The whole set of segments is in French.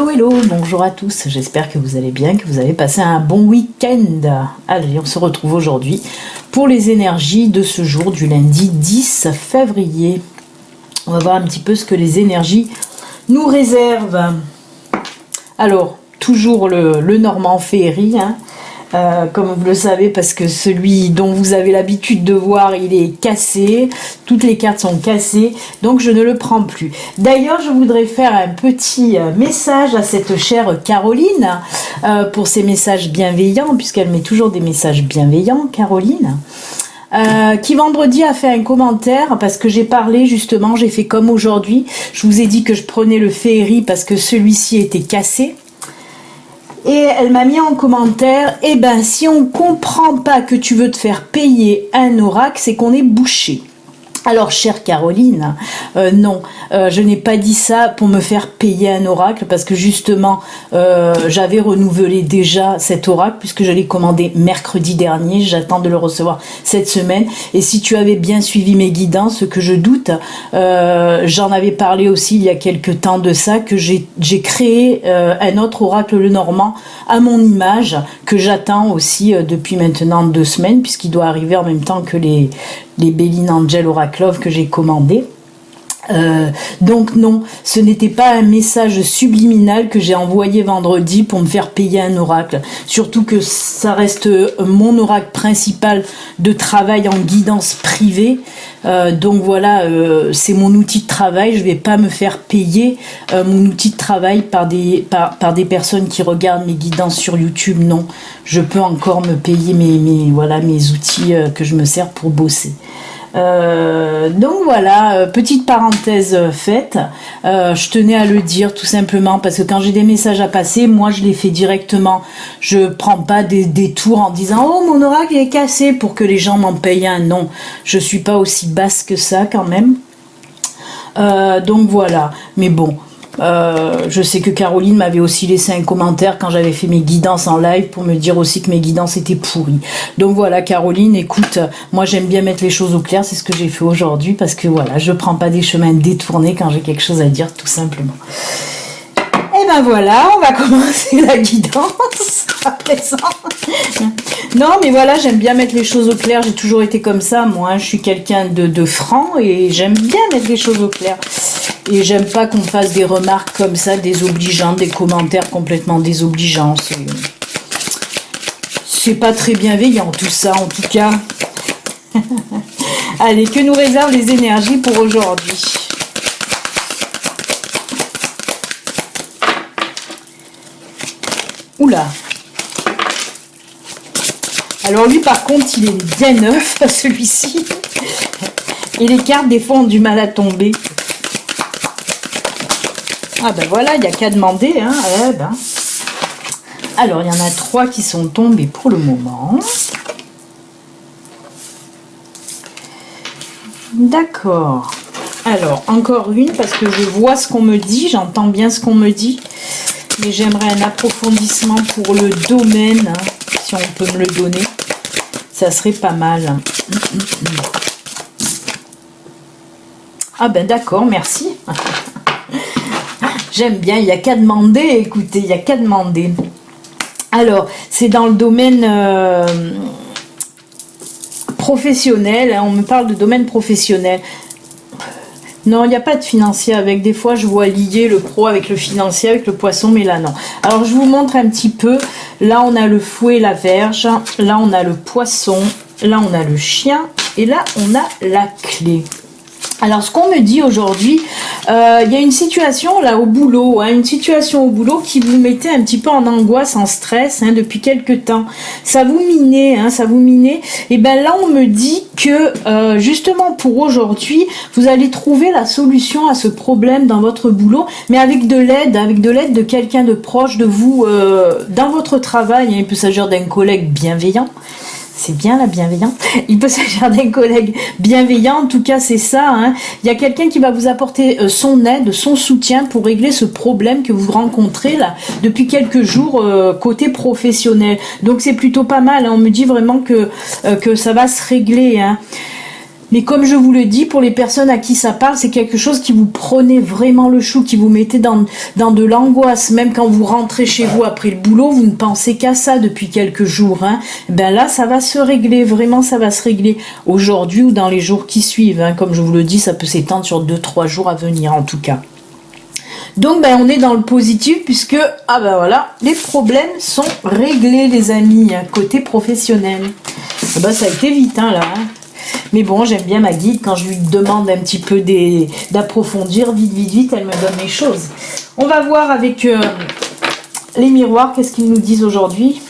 Hello, hello, bonjour à tous, j'espère que vous allez bien, que vous avez passé un bon week-end. Allez, on se retrouve aujourd'hui pour les énergies de ce jour du lundi 10 février. On va voir un petit peu ce que les énergies nous réservent. Alors, toujours le Normand Féerie, comme vous le savez, parce que celui dont vous avez l'habitude de voir, il est cassé, toutes les cartes sont cassées, donc je ne le prends plus. D'ailleurs, je voudrais faire un petit message à cette chère Caroline, pour ses messages bienveillants, puisqu'elle met toujours des messages bienveillants, Caroline. Qui vendredi a fait un commentaire parce que j'ai parlé justement, j'ai fait comme aujourd'hui, je vous ai dit que je prenais le Féerie parce que celui-ci était cassé. Et elle m'a mis en commentaire, eh ben si on comprend pas que tu veux te faire payer un oracle, c'est qu'on est bouché. Alors, chère Caroline, non, je n'ai pas dit ça pour me faire payer un oracle, parce que justement, j'avais renouvelé déjà cet oracle, puisque je l'ai commandé mercredi dernier, j'attends de le recevoir cette semaine, et si tu avais bien suivi mes guidances, ce que je doute, j'en avais parlé aussi il y a quelques temps de ça, que j'ai créé un autre oracle le Normand à mon image, que j'attends aussi depuis maintenant 2 semaines, puisqu'il doit arriver en même temps que les Béline Angel Oracle Love que j'ai commandé. Donc non, ce n'était pas un message subliminal que j'ai envoyé vendredi pour me faire payer un oracle. Surtout que ça reste mon oracle principal de travail en guidance privée. Donc voilà, c'est mon outil de travail. Je vais pas me faire payer mon outil de travail par des personnes qui regardent mes guidances sur YouTube. Non, je peux encore me payer mes outils que je me sers pour bosser. Donc voilà, petite parenthèse faite, je tenais à le dire tout simplement parce que quand j'ai des messages à passer, moi je les fais directement, je prends pas des détours en disant oh mon oracle est cassé pour que les gens m'en payent un, non, je suis pas aussi basse que ça quand même. Donc voilà, mais bon, je sais que Caroline m'avait aussi laissé un commentaire quand j'avais fait mes guidances en live pour me dire aussi que mes guidances étaient pourries. Donc voilà Caroline, écoute, moi j'aime bien mettre les choses au clair, c'est ce que j'ai fait aujourd'hui parce que voilà, je prends pas des chemins détournés quand j'ai quelque chose à dire tout simplement. Et ben voilà, on va commencer la guidance à présent. Non mais voilà, j'aime bien mettre les choses au clair, j'ai toujours été comme ça, moi je suis quelqu'un de franc et j'aime bien mettre les choses au clair. Et j'aime pas qu'on fasse des remarques comme ça, désobligeantes, des commentaires complètement désobligeants. C'est pas très bienveillant tout ça en tout cas. Allez, que nous réservent les énergies pour aujourd'hui? Oula. Alors lui par contre il est bien neuf celui-ci. Et les cartes des fois ont du mal à tomber. Ah ben voilà, il n'y a qu'à demander. Hein. Alors, il y en a 3 qui sont tombés pour le moment. D'accord. Alors, encore une, parce que je vois ce qu'on me dit, j'entends bien ce qu'on me dit. Mais j'aimerais un approfondissement pour le domaine, hein, si on peut me le donner. Ça serait pas mal. Ah ben d'accord, merci. J'aime bien, il n'y a qu'à demander, écoutez, il n'y a qu'à demander. Alors, c'est dans le domaine professionnel, hein, on me parle de domaine professionnel. Non, il n'y a pas de financier avec, des fois je vois lier le pro avec le financier, avec le poisson, mais là non. Alors je vous montre un petit peu, là on a le fouet, la verge, là on a le poisson, là on a le chien, et là on a la clé. Alors, ce qu'on me dit aujourd'hui, il y a une situation là au boulot, une situation au boulot qui vous mettait un petit peu en angoisse, en stress depuis quelques temps. Ça vous minait, ça vous minait. Et ben là, on me dit que justement pour aujourd'hui, vous allez trouver la solution à ce problème dans votre boulot, mais avec de l'aide de quelqu'un de proche de vous dans votre travail. Il peut s'agir d'un collègue bienveillant. C'est bien la bienveillance. Il peut s'agir d'un collègue bienveillant, en tout cas c'est ça. Il y a quelqu'un qui va vous apporter son aide, son soutien pour régler ce problème que vous rencontrez là depuis quelques jours côté professionnel. Donc c'est plutôt pas mal. On me dit vraiment que ça va se régler. Mais comme je vous le dis, pour les personnes à qui ça parle, c'est quelque chose qui vous prenez vraiment le chou, qui vous mettez dans de l'angoisse. Même quand vous rentrez chez vous après le boulot, vous ne pensez qu'à ça depuis quelques jours. Hein. Ben là, ça va se régler, vraiment ça va se régler aujourd'hui ou dans les jours qui suivent. Hein. Comme je vous le dis, ça peut s'étendre sur 2-3 jours à venir en tout cas. Donc ben, on est dans le positif puisque voilà, les problèmes sont réglés les amis, côté professionnel. Ben, ça a été vite hein, là. Hein. Mais bon, j'aime bien ma guide, quand je lui demande un petit peu d'approfondir, vite, elle me donne les choses. On va voir avec les miroirs, qu'est-ce qu'ils nous disent aujourd'hui.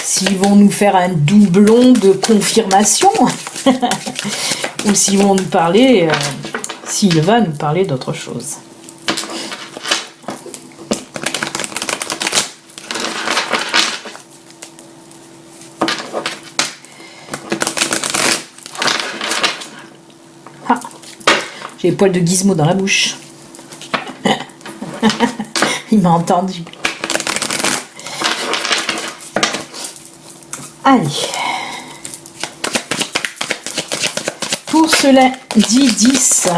S'ils vont nous faire un doublon de confirmation, ou s'ils vont nous parler, s'il va nous parler d'autre chose. J'ai les poils de Gizmo dans la bouche. Il m'a entendu. Allez. Pour ce lundi 10.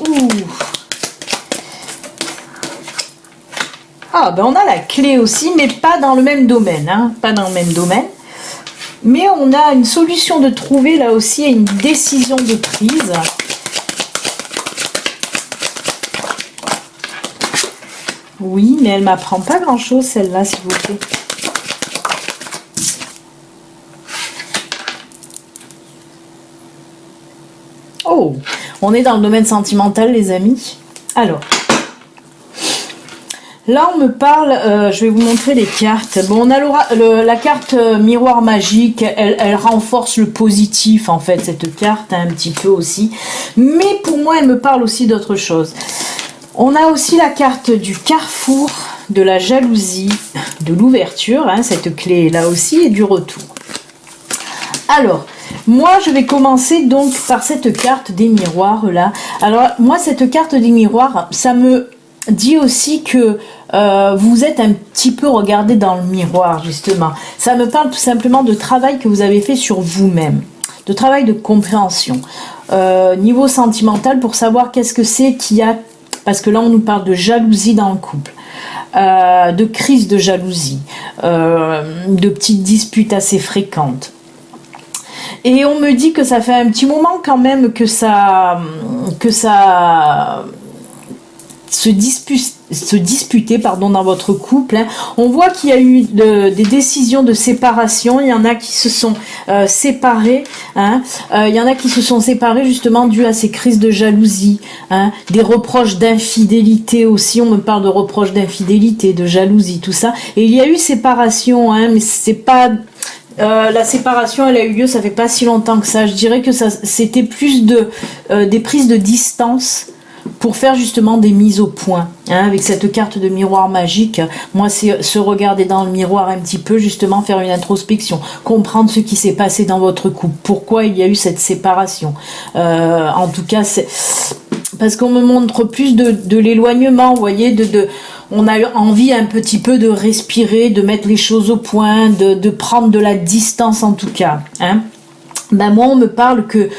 Ouh. Ah, ben on a la clé aussi, mais pas dans le même domaine. Hein, pas dans le même domaine. Mais on a une solution de trouver là aussi et une décision de prise. Oui, mais elle m'apprend pas grand chose celle-là, s'il vous plaît. Oh, on est dans le domaine sentimental les amis. Alors. Là, on me parle, je vais vous montrer les cartes. Bon, on a la carte miroir magique, elle renforce le positif, en fait, cette carte, hein, un petit peu aussi. Mais pour moi, elle me parle aussi d'autre chose. On a aussi la carte du carrefour, de la jalousie, de l'ouverture, hein, cette clé là aussi, et du retour. Alors, moi, je vais commencer donc par cette carte des miroirs, là. Alors, moi, cette carte des miroirs, ça me dit aussi que vous êtes un petit peu regardé dans le miroir justement. Ça me parle tout simplement de travail que vous avez fait sur vous-même, de travail de compréhension. Niveau sentimental, pour savoir qu'est-ce que c'est qu'il y a, parce que là on nous parle de jalousie dans le couple, de crise de jalousie, de petites disputes assez fréquentes. Et on me dit que ça fait un petit moment quand même que ça se disputer dans votre couple. Hein. On voit qu'il y a eu des décisions de séparation. Il y en a qui se sont séparés. Hein. Il y en a qui se sont séparés justement dû à ces crises de jalousie. Hein. Des reproches d'infidélité aussi. On me parle de reproches d'infidélité, de jalousie, tout ça. Et il y a eu séparation, hein, mais c'est pas... la séparation, elle a eu lieu, ça fait pas si longtemps que ça. Je dirais que c'était plus des prises de distance pour faire justement des mises au point. Hein, avec cette carte de miroir magique, moi c'est se regarder dans le miroir un petit peu, justement faire une introspection, comprendre ce qui s'est passé dans votre couple, pourquoi il y a eu cette séparation. En tout cas, c'est parce qu'on me montre plus de l'éloignement, vous voyez, on a eu envie un petit peu de respirer, de mettre les choses au point, de prendre de la distance en tout cas. Hein. Ben moi on me parle que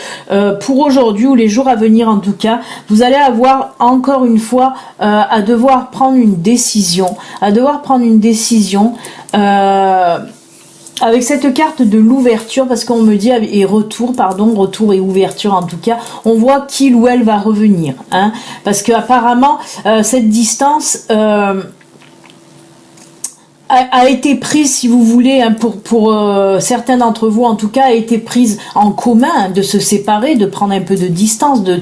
pour aujourd'hui ou les jours à venir en tout cas, vous allez avoir encore une fois à devoir prendre une décision, avec cette carte de l'ouverture, parce qu'on me dit, et retour et ouverture en tout cas, on voit qu'il ou elle va revenir, hein, parce que apparemment cette distance a été prise, si vous voulez, hein, pour certains d'entre vous en tout cas, a été prise en commun, hein, de se séparer, de prendre un peu de distance, de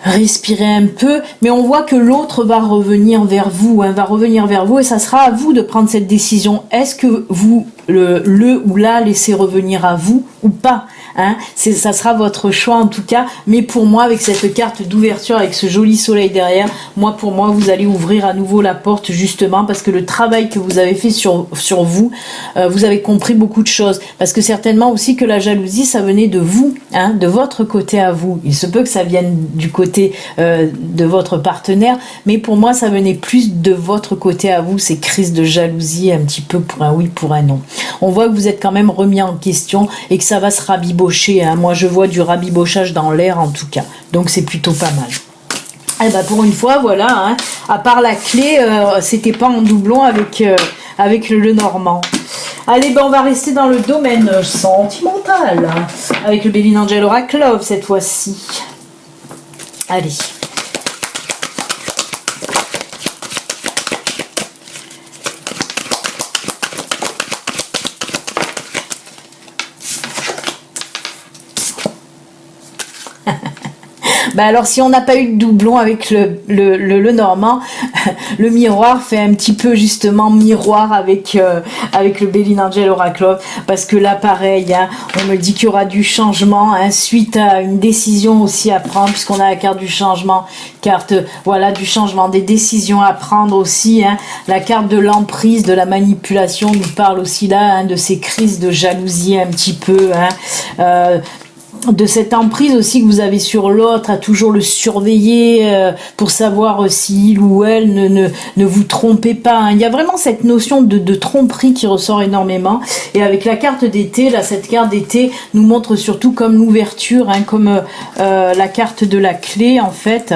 respirer un peu, mais on voit que l'autre va revenir vers vous, et ça sera à vous de prendre cette décision. Est-ce que vous le ou la laissez revenir à vous ou pas, hein? Ça sera votre choix en tout cas, mais pour moi, avec cette carte d'ouverture, avec ce joli soleil derrière, pour moi, vous allez ouvrir à nouveau la porte justement parce que le travail que vous avez fait sur vous, vous avez compris beaucoup de choses, parce que certainement aussi que la jalousie, ça venait de vous, hein, de votre côté à vous. Il se peut que ça vienne du côté de votre partenaire, mais pour moi, ça venait plus de votre côté à vous, ces crises de jalousie, un petit peu pour un oui, pour un non. On voit que vous êtes quand même remis en question et que ça va se rabibocher, hein. Moi, je vois du rabibochage dans l'air, en tout cas. Donc, c'est plutôt pas mal. Et ben, pour une fois, voilà, hein, à part la clé, c'était pas en doublon avec, avec le Normand. Allez, ben, on va rester dans le domaine sentimental, hein, avec le Béline Angel Oracle Love cette fois-ci. Allez. Bah alors si on n'a pas eu de doublon avec le Normand, le miroir fait un petit peu justement miroir avec, avec le Béline Angel Oracle Love, parce que là pareil, hein, on me dit qu'il y aura du changement, hein, suite à une décision aussi à prendre, puisqu'on a la carte du changement, carte voilà du changement, des décisions à prendre aussi, hein. La carte de l'emprise, de la manipulation nous parle aussi là, hein, de ces crises de jalousie un petit peu, hein, de cette emprise aussi que vous avez sur l'autre, à toujours le surveiller pour savoir si il ou elle ne vous trompez pas, hein. Il y a vraiment cette notion de tromperie qui ressort énormément. Et avec la carte d'été, là, cette carte d'été nous montre surtout comme l'ouverture, hein, comme la carte de la clé en fait.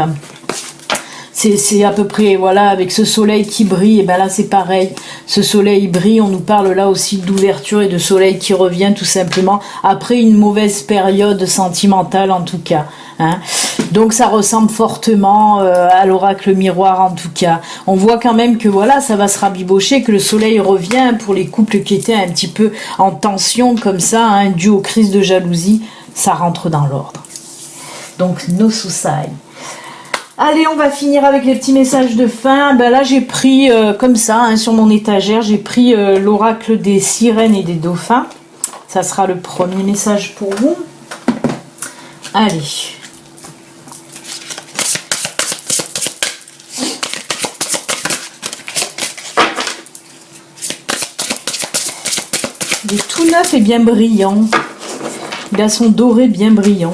C'est à peu près, voilà, avec ce soleil qui brille, et ben là c'est pareil, ce soleil brille, on nous parle là aussi d'ouverture et de soleil qui revient tout simplement, après une mauvaise période sentimentale en tout cas, hein. Donc ça ressemble fortement à l'oracle miroir en tout cas. On voit quand même que voilà, ça va se rabibocher, que le soleil revient pour les couples qui étaient un petit peu en tension comme ça, hein, dû aux crises de jalousie, ça rentre dans l'ordre. Donc no soucis. Allez, on va finir avec les petits messages de fin. Ben là, j'ai pris, comme ça, hein, sur mon étagère, j'ai pris l'oracle des sirènes et des dauphins. Ça sera le premier message pour vous. Allez. Il est tout neuf et bien brillant. Il a son doré bien brillant.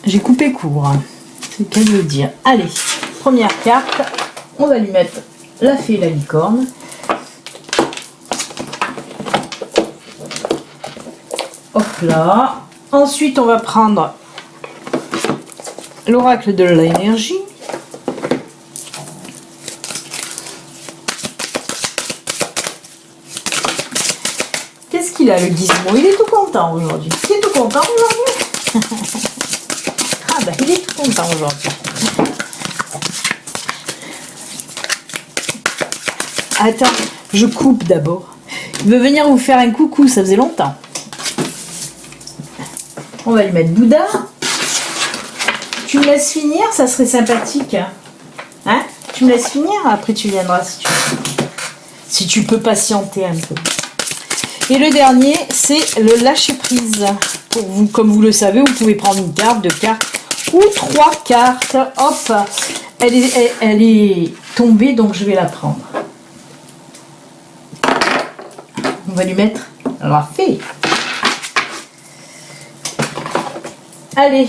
J'ai coupé court, hein. C'est qu'à le dire. Allez, première carte, on va lui mettre la fée et la licorne. Hop là. Ensuite, on va prendre l'oracle de l'énergie. Qu'est-ce qu'il a, le gizmo? Il est tout content aujourd'hui. Il est tout content aujourd'hui. Ah bah il est tout content aujourd'hui. Attends, je coupe d'abord. Il veut venir vous faire un coucou, ça faisait longtemps. On va lui mettre Bouddha. Tu me laisses finir, ça serait sympathique. Hein? Tu me laisses finir, après tu viendras si tu veux. Si tu peux patienter un peu. Et le dernier, c'est le lâcher prise. Pour vous, comme vous le savez, vous pouvez prendre une carte, deux cartes ou trois cartes. Hop, elle est tombée, donc je vais la prendre. On va lui mettre la fée. Allez,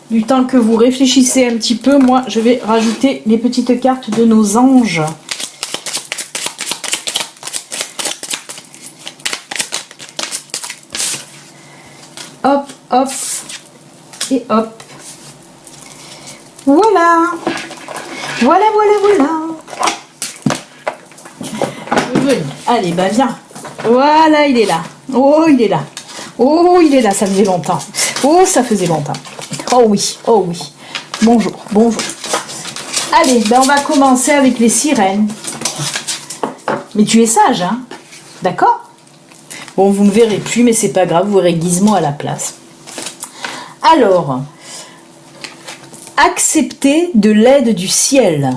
du temps que vous réfléchissez un petit peu, moi je vais rajouter les petites cartes de nos anges. Hop, hop, et hop. Voilà. Voilà, voilà, voilà. Venez. Allez, bah viens. Voilà, il est là. Oh, il est là. Oh, il est là, ça faisait longtemps. Oh, ça faisait longtemps. Oh oui, oh oui. Bonjour, bonjour. Allez, ben on va commencer avec les sirènes. Mais tu es sage, hein? D'accord? Bon, vous ne me verrez plus, mais c'est pas grave, vous verrez Gizmo à la place. Alors, accepter de l'aide du ciel.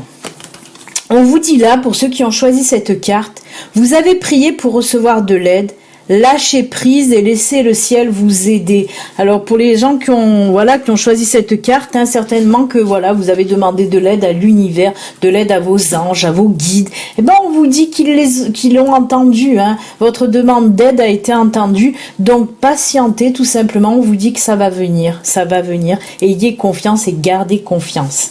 On vous dit là, pour ceux qui ont choisi cette carte, vous avez prié pour recevoir de l'aide. Lâchez prise et laissez le ciel vous aider. Alors pour les gens qui ont choisi cette carte, hein, certainement que voilà, vous avez demandé de l'aide à l'univers, de l'aide à vos anges, à vos guides. Et ben on vous dit qu'ils l'ont entendu, hein. Votre demande d'aide a été entendue. Donc patientez tout simplement, on vous dit que ça va venir, ça va venir. Ayez confiance et gardez confiance.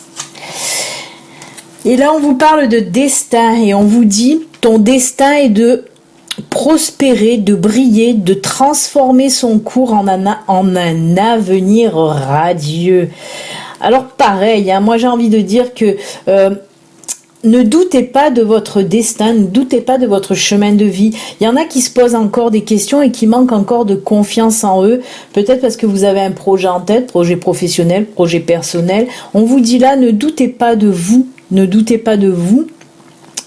Et là on vous parle de destin et on vous dit ton destin est de prospérer, de briller, de transformer son cours en un avenir radieux. Alors pareil, hein, moi j'ai envie de dire que ne doutez pas de votre destin, ne doutez pas de votre chemin de vie. Il y en a qui se posent encore des questions et qui manquent encore de confiance en eux. Peut-être parce que vous avez un projet en tête, projet professionnel, projet personnel. On vous dit là, ne doutez pas de vous, ne doutez pas de vous.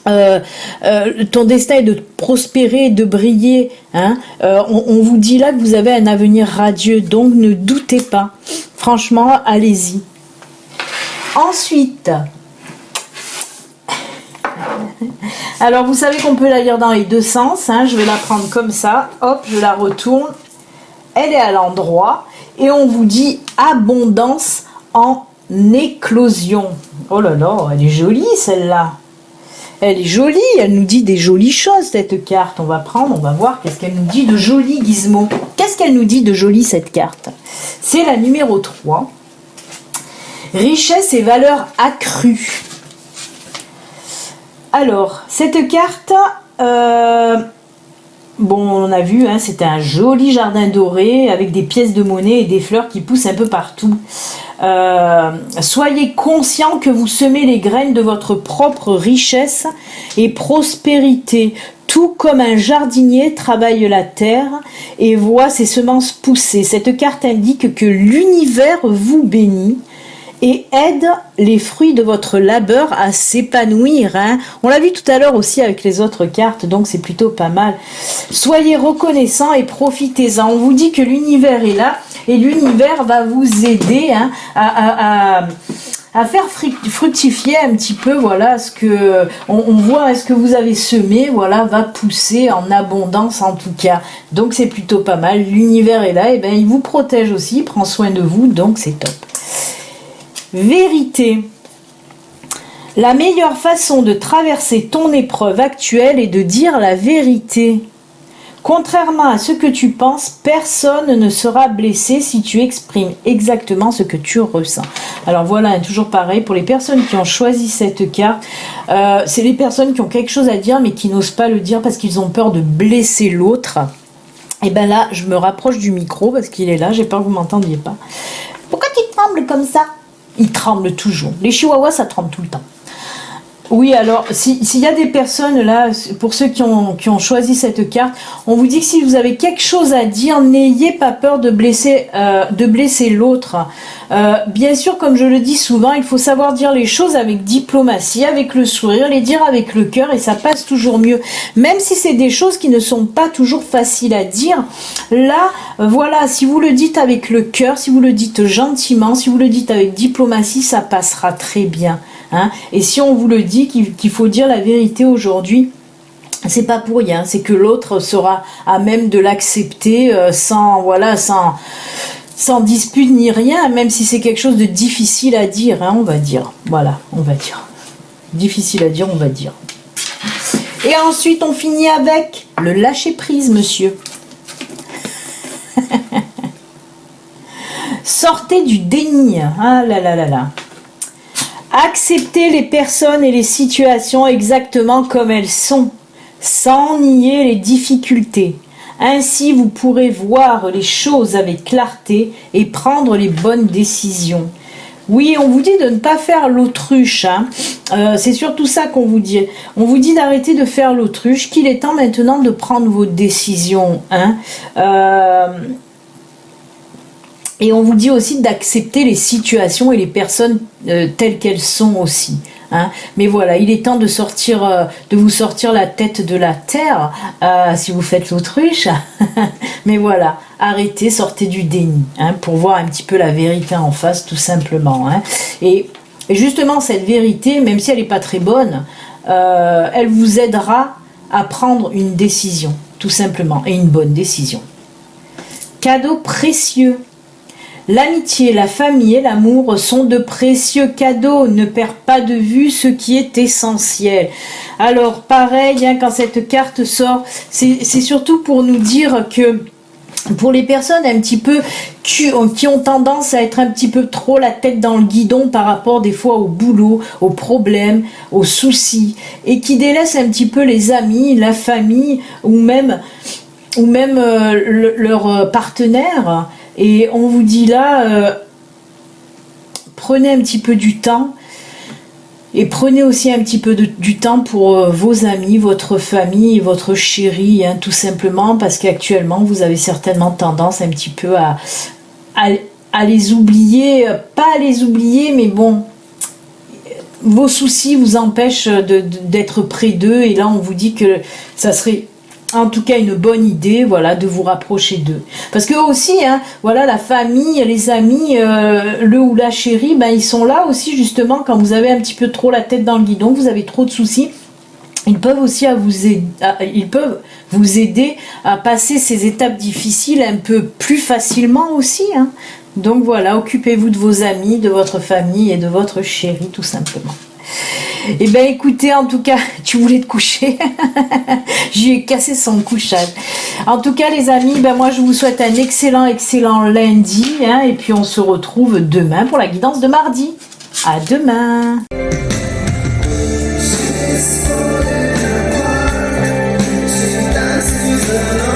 Ton destin est de prospérer, de briller. Hein. On vous dit là que vous avez un avenir radieux, donc ne doutez pas. Franchement, allez-y. Ensuite... Alors, vous savez qu'on peut la lire dans les deux sens. Hein. Je vais la prendre comme ça. Hop, je la retourne. Elle est à l'endroit. Et on vous dit abondance en éclosion. Oh là là, elle est jolie celle-là. Elle est jolie. Elle nous dit des jolies choses, cette carte. On va prendre, on va voir qu'est-ce qu'elle nous dit de joli, Gizmo. Qu'est-ce qu'elle nous dit de joli, cette carte? C'est la numéro 3. Richesse et valeur accrue. Alors, cette carte, bon, on a vu, hein, c'était un joli jardin doré avec des pièces de monnaie et des fleurs qui poussent un peu partout. Soyez conscient que vous semez les graines de votre propre richesse et prospérité. Tout comme un jardinier travaille la terre et voit ses semences pousser. Cette carte indique que l'univers vous bénit et aide les fruits de votre labeur à s'épanouir. Hein. On l'a vu tout à l'heure aussi avec les autres cartes, donc c'est plutôt pas mal. Soyez reconnaissants et profitez-en. On vous dit que l'univers est là et l'univers va vous aider, hein, à faire fructifier un petit peu, voilà, ce que on voit, ce que vous avez semé, voilà, va pousser en abondance en tout cas. Donc c'est plutôt pas mal. L'univers est là, et ben il vous protège aussi, il prend soin de vous, donc c'est top. Vérité. La meilleure façon de traverser ton épreuve actuelle est de dire la vérité. Contrairement à ce que tu penses, personne ne sera blessé si tu exprimes exactement ce que tu ressens. Alors voilà, toujours pareil, pour les personnes qui ont choisi cette carte, c'est les personnes qui ont quelque chose à dire mais qui n'osent pas le dire parce qu'ils ont peur de blesser l'autre. Et ben là, je me rapproche du micro parce qu'il est là, j'ai peur que vous ne m'entendiez pas. Pourquoi tu trembles comme ça ? Il tremble toujours. Les chihuahuas, ça tremble tout le temps. Oui, alors, s'il y a des personnes là, pour ceux qui ont choisi cette carte, on vous dit que si vous avez quelque chose à dire, n'ayez pas peur de blesser l'autre. Bien sûr, comme je le dis souvent, il faut savoir dire les choses avec diplomatie, avec le sourire, les dire avec le cœur et ça passe toujours mieux. Même si c'est des choses qui ne sont pas toujours faciles à dire, là, voilà, si vous le dites avec le cœur, si vous le dites gentiment, si vous le dites avec diplomatie, ça passera très bien. Hein. Et si on vous le dit qu'il faut dire la vérité aujourd'hui, c'est pas pour rien, c'est que l'autre sera à même de l'accepter sans dispute ni rien, même si c'est quelque chose de difficile à dire, hein, on va dire. Voilà, on va dire. Difficile à dire, on va dire. Et ensuite, on finit avec le lâcher-prise, monsieur. Sortez du déni. Ah là là là là. Acceptez les personnes et les situations exactement comme elles sont, sans nier les difficultés. Ainsi, vous pourrez voir les choses avec clarté et prendre les bonnes décisions. Oui, on vous dit de ne pas faire l'autruche. Hein. C'est surtout ça qu'on vous dit. On vous dit d'arrêter de faire l'autruche, qu'il est temps maintenant de prendre vos décisions. Hein. Et on vous dit aussi d'accepter les situations et les personnes telles qu'elles sont aussi. Hein. Mais voilà, il est temps de vous sortir la tête de la terre si vous faites l'autruche. Mais voilà, arrêtez, sortez du déni pour voir un petit peu la vérité en face, tout simplement. Hein. Et justement, cette vérité, même si elle n'est pas très bonne, elle vous aidera à prendre une décision, tout simplement, et une bonne décision. Cadeau précieux. L'amitié, la famille et l'amour sont de précieux cadeaux. Ne perds pas de vue ce qui est essentiel. Alors, pareil, quand cette carte sort, c'est surtout pour nous dire que Pour les personnes un petit peu qui ont tendance à être un petit peu trop la tête dans le guidon par rapport des fois au boulot, aux problèmes, aux soucis, et qui délaissent un petit peu les amis, la famille ou même leur partenaire, et on vous dit là, prenez un petit peu du temps. Et prenez aussi un petit peu du temps pour vos amis, votre famille, votre chéri, hein, tout simplement, parce qu'actuellement, vous avez certainement tendance un petit peu à les oublier, pas à les oublier, mais bon, vos soucis vous empêchent d'être près d'eux, et là, on vous dit que ça serait en tout cas une bonne idée, voilà, de vous rapprocher d'eux. Parce que aussi, hein, voilà, la famille, les amis, le ou la chérie, ben, ils sont là aussi justement quand vous avez un petit peu trop la tête dans le guidon, vous avez trop de soucis. Ils peuvent aussi vous aider à passer ces étapes difficiles un peu plus facilement aussi, hein. Donc voilà, occupez-vous de vos amis, de votre famille et de votre chéri, tout simplement. Eh bien écoutez, en tout cas, tu voulais te coucher. J'y ai cassé son couchage. En tout cas les amis, ben moi je vous souhaite un excellent lundi, hein, et puis on se retrouve demain pour la guidance de mardi. À demain. She's falling apart. She dances alone.